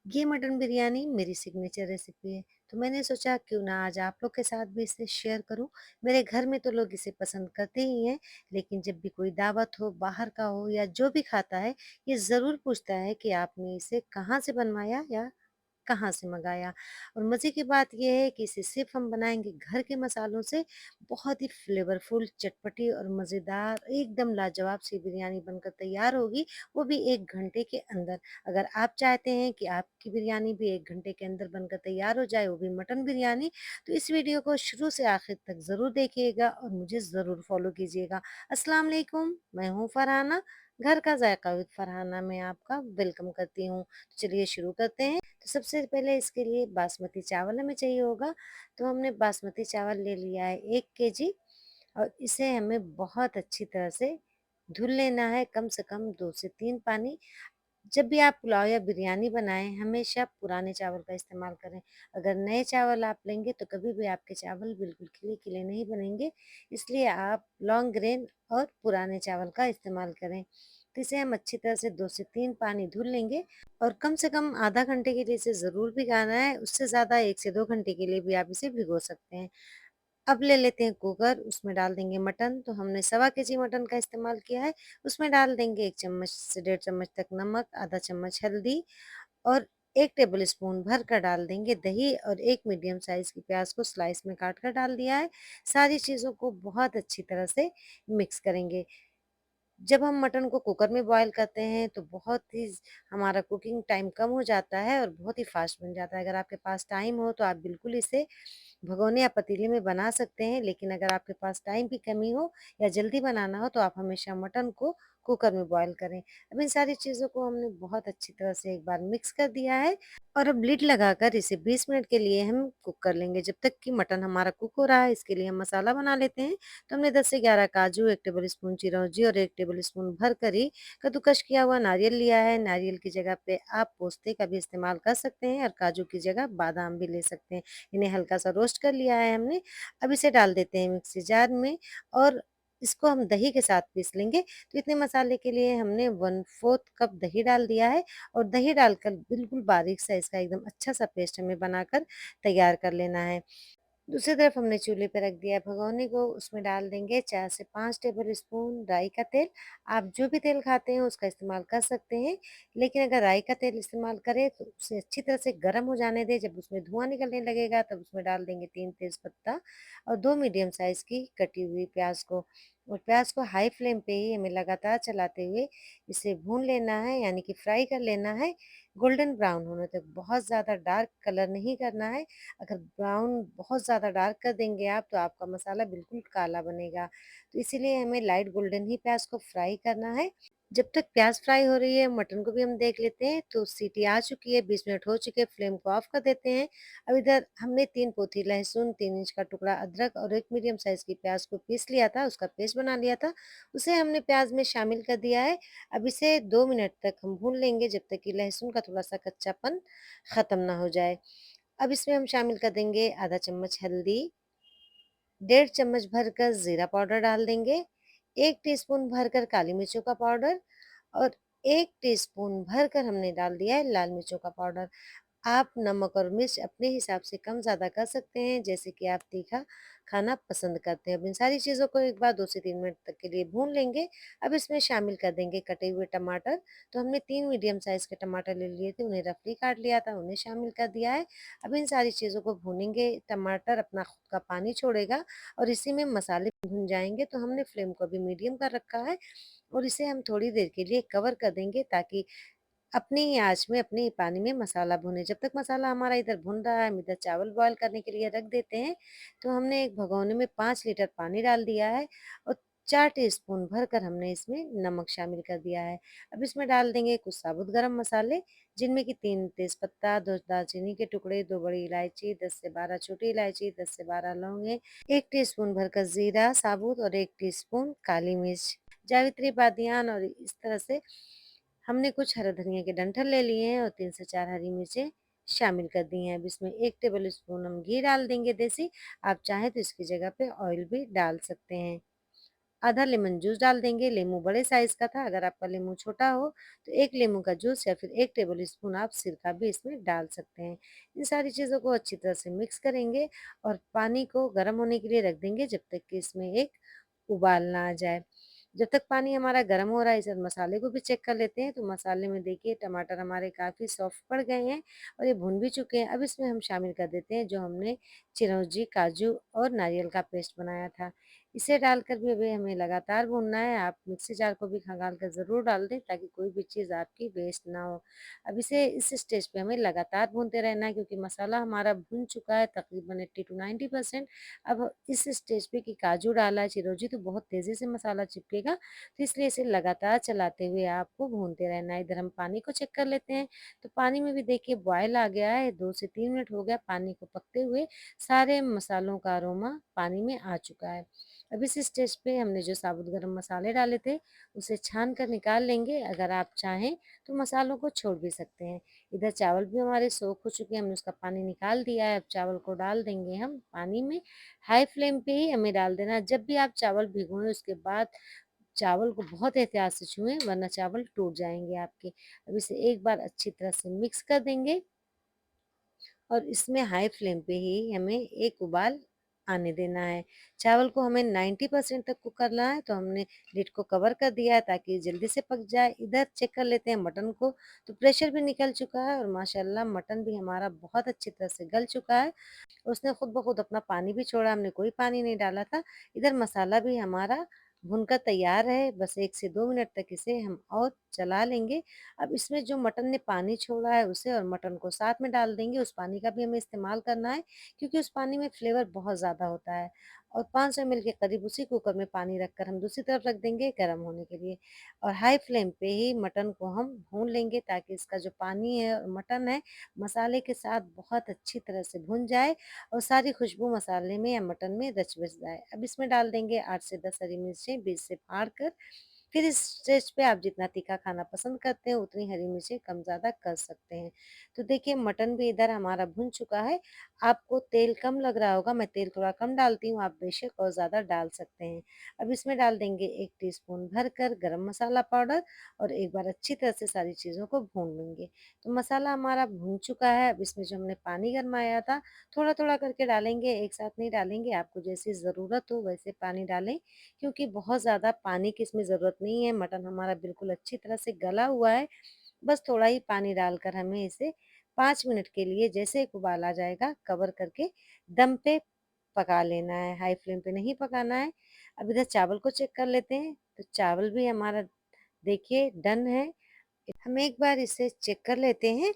ये मटन बिरयानी मेरी signature recipe है, तो मैंने सोचा क्यों ना आज आप लोग के साथ भी इसे शेयर करूं। मेरे घर में तो लोग इसे पसंद करते ही हैं, लेकिन जब भी कोई दावत हो, बाहर का हो या जो भी खाता है, ये ज़रूर पूछता है कि आपने इसे कहाँ से बनवाया या कहाँ से मँगाया। और मज़े की बात ये है कि इसे सिर्फ़ हम बनाएँगे घर के मसालों से, बहुत ही फ्लेवरफुल, चटपटी और मज़ेदार एकदम लाजवाब सी बिरयानी बनकर तैयार होगी, वो भी 1 घंटे के अंदर। अगर आप चाहते हैं कि आपकी बिरयानी भी 1 घंटे के अंदर बनकर तैयार हो जाए, वो भी मटन बिरयानी, तो इस वीडियो को शुरू से आखिर तक ज़रूर देखिएगा और मुझे ज़रूर फ़ॉलो कीजिएगा। अस्सलाम वालेकुम, मैं हूँ फ़रहाना, घर का ज़ायक़ा विद फ़रहाना में आपका वेलकम करती हूँ। तो चलिए शुरू करते हैं। तो सबसे पहले इसके लिए बासमती चावल हमें चाहिए होगा, तो हमने बासमती चावल ले लिया है 1 केजी और इसे हमें बहुत अच्छी तरह से धुल लेना है, कम से कम 2 से 3 पानी। जब भी आप पुलाव या बिरयानी बनाएँ, हमेशा पुराने चावल का इस्तेमाल करें। अगर नए चावल आप लेंगे तो कभी भी आपके चावल बिल्कुल खिले-खिले नहीं बनेंगे, इसलिए आप लॉन्ग ग्रेन और पुराने चावल का इस्तेमाल करें। तो इसे हम अच्छी तरह से 2 से 3 पानी धुल लेंगे और कम से कम आधा घंटे के लिए इसे ज़रूर भिगाना है, उससे ज़्यादा 1 से 2 घंटे के लिए भी आप इसे भिगो सकते हैं। अब ले लेते हैं कुकर, उसमें डाल देंगे मटन, तो हमने सवा केजी मटन का इस्तेमाल किया है। उसमें डाल देंगे 1 चम्मच से डेढ़ चम्मच तक नमक, आधा चम्मच हल्दी और 1 टेबल स्पून भर कर डाल देंगे दही और 1 मीडियम साइज़ की प्याज़ को स्लाइस में काट कर डाल दिया है। सारी चीज़ों को बहुत अच्छी तरह से मिक्स करेंगे। जब हम मटन को कुकर में बॉयल करते हैं तो बहुत ही हमारा कुकिंग टाइम कम हो जाता है और बहुत ही फ़ास्ट बन जाता है। अगर आपके पास टाइम हो तो आप बिल्कुल इसे भगोने या पतीले में बना सकते हैं, लेकिन अगर आपके पास टाइम की कमी हो या जल्दी बनाना हो तो आप हमेशा मटन को कुकर में बॉयल करें। अब इन सारी चीज़ों को हमने बहुत अच्छी तरह से एक बार मिक्स कर दिया है और अब लिड लगाकर इसे 20 मिनट के लिए हम कुक कर लेंगे। जब तक कि मटन हमारा कुक हो रहा है, इसके लिए हम मसाला बना लेते हैं। तो हमने 10 से 11 काजू, 1 टेबल स्पून चिरौंजी और 1 टेबल स्पून भर कर ही कद्दूकस किया हुआ नारियल लिया है। नारियल की जगह पे आप पोस्ते का भी इस्तेमाल कर सकते हैं और काजू की जगह बादाम भी ले सकते हैं। इन्हें हल्का-सा रोस्ट कर लिया है हमने। अब इसे डाल देते हैं मिक्सी जार में और इसको हम दही के साथ पीस लेंगे। तो इतने मसाले के लिए हमने 1/4 कप दही डाल दिया है और दही डालकर बिल्कुल बारीक सा इसका एकदम अच्छा-सा पेस्ट हमें बनाकर तैयार कर लेना है। दूसरी तरफ हमने चूल्हे पे रख दिया है भगोने को, उसमें डाल देंगे 4 से 5 टेबल स्पून राई का तेल। आप जो भी तेल खाते हैं उसका इस्तेमाल कर सकते हैं, लेकिन अगर राई का तेल इस्तेमाल करें तो उसे अच्छी तरह से गर्म हो जाने दें। जब उसमें धुआँ निकलने लगेगा तब उसमें डाल देंगे 3 तेज़पत्ता और 2 मीडियम साइज़ की कटी हुई प्याज़ को। और प्याज़ को हाई फ्लेम पे ही हमें लगातार चलाते हुए इसे भून लेना है, यानी कि फ्राई कर लेना है, गोल्डन ब्राउन होने तक। बहुत ज़्यादा डार्क कलर नहीं करना है। अगर ब्राउन बहुत ज़्यादा डार्क कर देंगे आप तो आपका मसाला बिल्कुल काला बनेगा। तो इसीलिए हमें लाइट गोल्डन ही प्याज़ को फ्राई करना है। जब तक प्याज़ फ्राई हो रही है मटन को भी हम देख लेते हैं। तो सीटी आ चुकी है, 20 मिनट हो चुके हैं, फ्लेम को ऑफ कर देते हैं। अब इधर हमने 3 पोथी लहसुन, 3 इंच का टुकड़ा अदरक और 1 मीडियम साइज़ की प्याज़ को पीस लिया था, उसका पेस्ट बना लिया था। उसे हमने प्याज़ में शामिल कर दिया है। अब इसे 2 मिनट तक हम भून लेंगे जब तक कि लहसुन का थोड़ा-सा कच्चापन ख़त्म ना हो जाए। अब इसमें हम शामिल कर देंगे आधा चम्मच हल्दी, डेढ़ चम्मच भरकर ज़ीरा पाउडर डाल देंगे, 1 टीस्पून भरकर काली मिर्चों का पाउडर और 1 टीस्पून भरकर हमने डाल दिया है लाल मिर्चों का पाउडर। आप नमक और मिर्च अपने हिसाब से कम-ज़्यादा कर सकते हैं, जैसे कि आप तीखा खाना पसंद करते हैं। अब इन सारी चीज़ों को एक बार 2 से 3 मिनट तक के लिए भून लेंगे। अब इसमें शामिल कर देंगे कटे हुए टमाटर। तो हमने 3 मीडियम साइज़ के टमाटर ले लिए थे, उन्हें रफली काट लिया था, उन्हें शामिल कर दिया है। अब इन सारी चीज़ों को भूनेंगे, टमाटर अपना खुद का पानी छोड़ेगा और इसी में मसाले भुन जाएँगे। तो हमने फ्लेम को अभी मीडियम कर रखा है और इसे हम थोड़ी देर के लिए कवर कर देंगे ताकि अपनी ही आँच में, अपने ही पानी में मसाला भुने। जब तक मसाला हमारा इधर भुन रहा है, हम इधर चावल बॉयल करने के लिए रख देते हैं। तो हमने एक भगोने में 5 लीटर पानी डाल दिया है और 4 टीस्पून भरकर हमने इसमें नमक शामिल कर दिया है। अब इसमें डाल देंगे कुछ साबुत गरम मसाले, जिनमें कि 3 तेज़पत्ता, 2 दालचीनी के टुकड़े, 2 बड़ी इलायची, 10 से 12 छोटी इलायची, 10 से 12 लौंगे, 1 टीस्पून भरकर ज़ीरा साबुत और 1 टीस्पून काली मिर्च, जावित्री बादियान और इस तरह से हमने कुछ हरा धनिया के डंठल ले लिए हैं और 3 से 4 हरी मिर्चें शामिल कर दी हैं। अब इसमें 1 टेबल स्पून हम घी डाल देंगे देसी, आप चाहें तो इसकी जगह पे ऑयल भी डाल सकते हैं। आधा लेमन जूस डाल देंगे, लेमू बड़े साइज़ का था, अगर आपका लेमू छोटा हो तो 1 लेमू का जूस या फिर 1 टेबल स्पून आप सिरका भी इसमें डाल सकते हैं। इन सारी चीज़ों को अच्छी तरह से मिक्स करेंगे और पानी को गर्म होने के लिए रख देंगे जब तक कि इसमें एक उबाल ना आ जाए। जब तक पानी हमारा गर्म हो रहा है, इस वक़्त मसाले को भी चेक कर लेते हैं। तो मसाले में देखिए टमाटर हमारे काफ़ी सॉफ्ट पड़ गए हैं और ये भुन भी चुके हैं। अब इसमें हम शामिल कर देते हैं जो हमने चिरौंजी, काजू और नारियल का पेस्ट बनाया था। इसे डालकर भी अभी हमें लगातार भूनना है। आप मिक्सी जार को भी खंगाल कर ज़रूर डाल दें ताकि कोई भी चीज़ आपकी वेस्ट ना हो। अब इसे इस स्टेज पे हमें लगातार भूनते रहना है क्योंकि मसाला हमारा भुन चुका है तकरीबन 80 टू 90%। अब इस स्टेज पे कि काजू डाला है, चिरौंजी तो बहुत तेज़ी से मसाला चिपकेगा, तो इसलिए इसे लगातार चलाते हुए आपको भूनते रहना है। इधर हम पानी को चेक कर लेते हैं, तो पानी में भी देखिए बॉयल आ गया है, 2 से 3 मिनट हो गया पानी को पकते हुए, सारे मसालों का अरोमा पानी में आ चुका है। अब इस स्टेज पे हमने जो साबुत गरम मसाले डाले थे, उसे छान कर निकाल लेंगे। अगर आप चाहें तो मसालों को छोड़ भी सकते हैं। इधर चावल भी हमारे सोख हो चुके हैं, हमने उसका पानी निकाल दिया है। अब चावल को डाल देंगे हम पानी में। हाई फ्लेम पे ही हमें डाल देना है। जब भी आप चावल भिगोएँ उसके बाद चावल को बहुत एहतियात से छुएँ वरना चावल टूट जाएँगे आपके। अब इसे एक बार अच्छी तरह से मिक्स कर देंगे और इसमें हाई फ्लेम पे ही हमें एक उबाल आने देना है। चावल को हमें 90% तक कुक करना है, तो हमने लिड को कवर कर दिया है ताकि जल्दी से पक जाए। इधर चेक कर लेते हैं मटन को, तो प्रेशर भी निकल चुका है और माशाल्लाह मटन भी हमारा बहुत अच्छी तरह से गल चुका है। उसने खुद ब खुद अपना पानी भी छोड़ा, हमने कोई पानी नहीं डाला था। इधर मसाला भी हमारा भुनकर तैयार है, बस 1 से 2 मिनट तक इसे हम और चला लेंगे। अब इसमें जो मटन ने पानी छोड़ा है उसे और मटन को साथ में डाल देंगे, उस पानी का भी हमें इस्तेमाल करना है क्योंकि उस पानी में फ्लेवर बहुत ज़्यादा होता है। और 500 एमएल के करीब उसी कुकर में पानी रखकर हम दूसरी तरफ रख देंगे गरम होने के लिए और हाई फ्लेम पे ही मटन को हम भून लेंगे ताकि इसका जो पानी है और मटन है, मसाले के साथ बहुत अच्छी तरह से भुन जाए और सारी खुशबू मसाले में या मटन में रच-बस जाए। अब इसमें डाल देंगे 8 से 10 हरी मिर्चें बीच से फाड़ कर। फिर इस स्टेज पे आप जितना तीखा खाना पसंद करते हैं, उतनी हरी मिर्चें कम-ज़्यादा कर सकते हैं। तो देखिए मटन भी इधर हमारा भुन चुका है। आपको तेल कम लग रहा होगा, मैं तेल थोड़ा कम डालती हूँ, आप बेशक और ज़्यादा डाल सकते हैं। अब इसमें डाल देंगे 1 टीस्पून भरकर गरम मसाला पाउडर और एक बार अच्छी तरह से सारी चीज़ों को भून लेंगे। तो मसाला हमारा भुन चुका है, अब इसमें जो हमने पानी गरमाया था, थोड़ा-थोड़ा करके डालेंगे, एक साथ नहीं डालेंगे। आपको जैसी ज़रूरत हो वैसे पानी डालें क्योंकि बहुत ज़्यादा पानी की इसमें ज़रूरत नहीं है। मटन हमारा बिल्कुल अच्छी तरह से गला हुआ है। बस थोड़ा ही पानी डालकर हमें इसे 5 मिनट के लिए जैसे एक उबाल आ जाएगा कवर करके दम पे पका लेना है, हाई फ्लेम पे नहीं पकाना है। अब इधर चावल को चेक कर लेते हैं, तो चावल भी हमारा देखिए डन है। हम एक बार इसे चेक कर लेते हैं।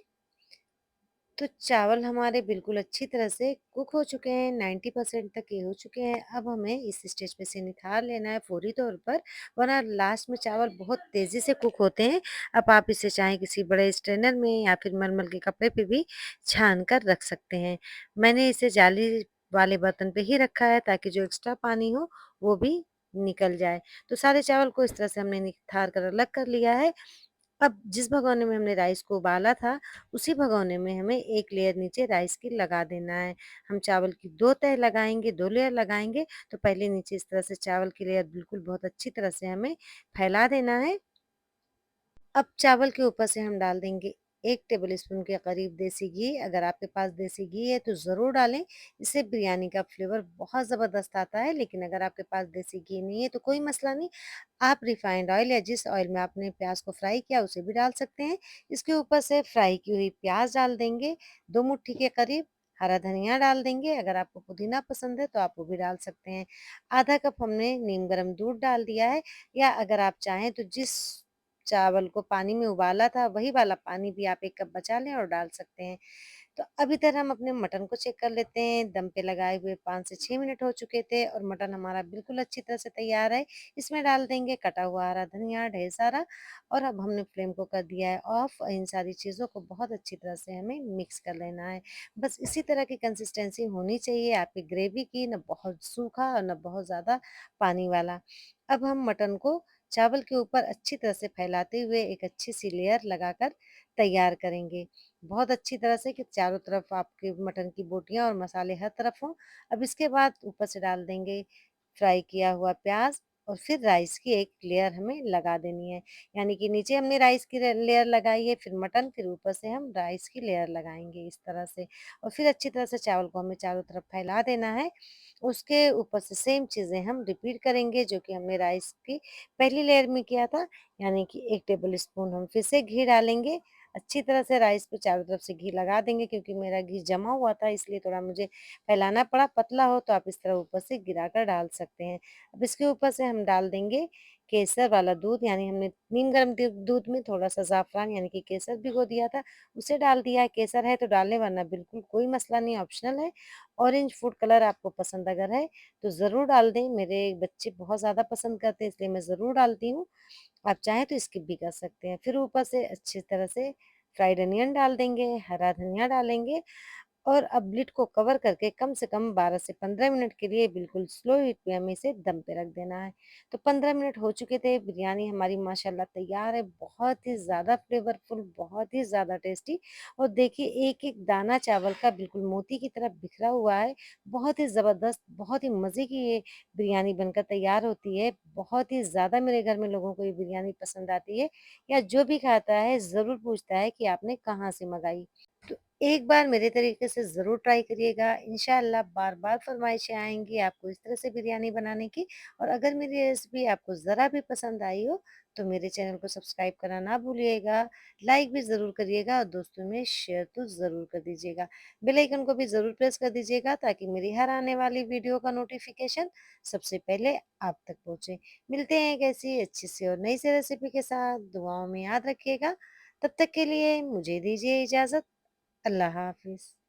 तो चावल हमारे बिल्कुल अच्छी तरह से कुक हो चुके हैं, 90% तक ये हो चुके हैं। अब हमें इस स्टेज पे से निकाल लेना है फौरी तौर पर, वरना लास्ट में चावल बहुत तेज़ी से कुक होते हैं। अब आप इसे चाहे किसी बड़े स्ट्रेनर में या फिर मलमल के कपड़े पे भी छान कर रख सकते हैं। मैंने इसे जाली वाले बर्तन पे ही रखा है ताकि जो एक्स्ट्रा पानी हो, वो भी निकल जाए। तो सारे चावल को इस तरह से हमने निखार कर अलग कर लिया है। अब जिस भगोने में हमने राइस को उबाला था, उसी भगोने में हमें 1 लेयर नीचे राइस की लगा देना है। हम चावल की 2 तह लगाएँगे, 2 लेयर लगाएँगे, तो पहले नीचे इस तरह से चावल की लेयर बिल्कुल बहुत अच्छी तरह से हमें फैला देना है। अब चावल के ऊपर से हम डाल देंगे 1 टेबलस्पून के करीब देसी घी। अगर आपके पास देसी घी है तो ज़रूर डालें, इससे बिरयानी का फ्लेवर बहुत ज़बरदस्त आता है। लेकिन अगर आपके पास देसी घी नहीं है तो कोई मसला नहीं, आप रिफाइंड ऑयल या जिस ऑयल में आपने प्याज़ को फ्राई किया उसे भी डाल सकते हैं। इसके ऊपर से फ्राई की हुई प्याज़ डाल देंगे, 2 मुट्ठी के करीब हरा धनिया डाल देंगे। अगर आपको पुदीना पसंद है तो आप वो भी डाल सकते हैं। आधा कप हमने नीम गर्म दूध डाल दिया है या अगर आप चाहें तो जिस चावल को पानी में उबाला था, वही वाला पानी भी आप 1 कप बचा लें और डाल सकते हैं। तो अब इधर हम अपने मटन को चेक कर लेते हैं। दम पे लगाए हुए 5 से 6 मिनट हो चुके थे और मटन हमारा बिल्कुल अच्छी तरह से तैयार है। इसमें डाल देंगे कटा हुआ हरा धनिया ढेर सारा और अब हमने फ्लेम को कर दिया है ऑफ। इन सारी चीज़ों को बहुत अच्छी तरह से हमें मिक्स कर लेना है। बस इसी तरह की कंसिस्टेंसी होनी चाहिए आपकी ग्रेवी की, ना बहुत सूखा और ना बहुत ज़्यादा पानी वाला। अब हम मटन को चावल के ऊपर अच्छी तरह से फैलाते हुए एक अच्छी-सी लेयर लगाकर तैयार करेंगे। बहुत अच्छी तरह से कि चारों तरफ आपके मटन की बोटियाँ और मसाले हर तरफ हों। अब इसके बाद ऊपर से डाल देंगे फ्राई किया हुआ प्याज़ और फिर राइस की एक लेयर हमें लगा देनी है। यानी कि नीचे हमने राइस की लेयर लगाई है, फिर मटन, फिर ऊपर से हम राइस की लेयर लगाएँगे इस तरह से। और फिर अच्छी तरह से चावल को हमें चारों तरफ फैला देना है। उसके ऊपर से सेम चीज़ें हम रिपीट करेंगे जो कि हमने राइस की पहली लेयर में किया था। यानी कि 1 टेबल स्पून हम फिर से घी डालेंगे। अच्छी तरह से राइस पे चारों तरफ से घी लगा देंगे, क्योंकि मेरा घी जमा हुआ था इसलिए थोड़ा मुझे फैलाना पड़ा। पतला हो तो आप इस तरह ऊपर से गिराकर डाल सकते हैं। अब इसके ऊपर से हम डाल देंगे केसर वाला दूध, यानी हमने नीम गर्म दूध में थोड़ा-सा ज़ाफ़रान यानी कि केसर भिगो दिया था, उसे डाल दिया है। केसर है तो डालें, वरना बिल्कुल कोई मसला नहीं, ऑप्शनल है। ऑरेंज फूड कलर आपको पसंद अगर है तो ज़रूर डाल दें। मेरे बच्चे बहुत ज़्यादा पसंद करते हैं इसलिए मैं ज़रूर डालती हूँ। आप चाहें तो स्किप भी कर सकते हैं। फिर ऊपर से अच्छी तरह से फ्राइड अनियन डाल देंगे, हरा धनिया डालेंगे और अब लिड को कवर करके कम से कम 12 से 15 मिनट के लिए बिल्कुल स्लो हीट पे हमें इसे दम पे रख देना है। तो 15 मिनट हो चुके थे, बिरयानी हमारी माशाल्लाह तैयार है। बहुत ही ज़्यादा फ्लेवरफुल, बहुत ही ज़्यादा टेस्टी। और देखिए एक-एक दाना चावल का बिल्कुल मोती की तरह बिखरा हुआ है। बहुत ही ज़बरदस्त, बहुत ही मज़े की ये बिरयानी बनकर तैयार होती है। बहुत ही ज़्यादा मेरे घर में लोगों को ये बिरयानी पसंद आती है, या जो भी खाता है ज़रूर पूछता है कि आपने कहाँ से मँगाई? तो एक बार मेरे तरीके से ज़रूर ट्राई करिएगा, इंशाअल्लाह बार-बार फ़रमाइशें आएँगी आपको इस तरह से बिरयानी बनाने की। और अगर मेरी रेसिपी आपको ज़रा भी पसंद आई हो, तो मेरे चैनल को सब्सक्राइब करना ना भूलिएगा, लाइक भी ज़रूर करिएगा और दोस्तों में शेयर तो ज़रूर कर दीजिएगा। बेल आइकन को भी ज़रूर प्रेस कर दीजिएगा ताकि मेरी हर आने वाली वीडियो का नोटिफ़िकेशन सबसे पहले आप तक पहुँचे। मिलते हैं एक ऐसी अच्छी सी और नई सी रेसिपी के साथ, दुआओं में याद रखिएगा। तब तक के लिए मुझे दीजिए इजाज़त। अल्लाह हाफ़िज़।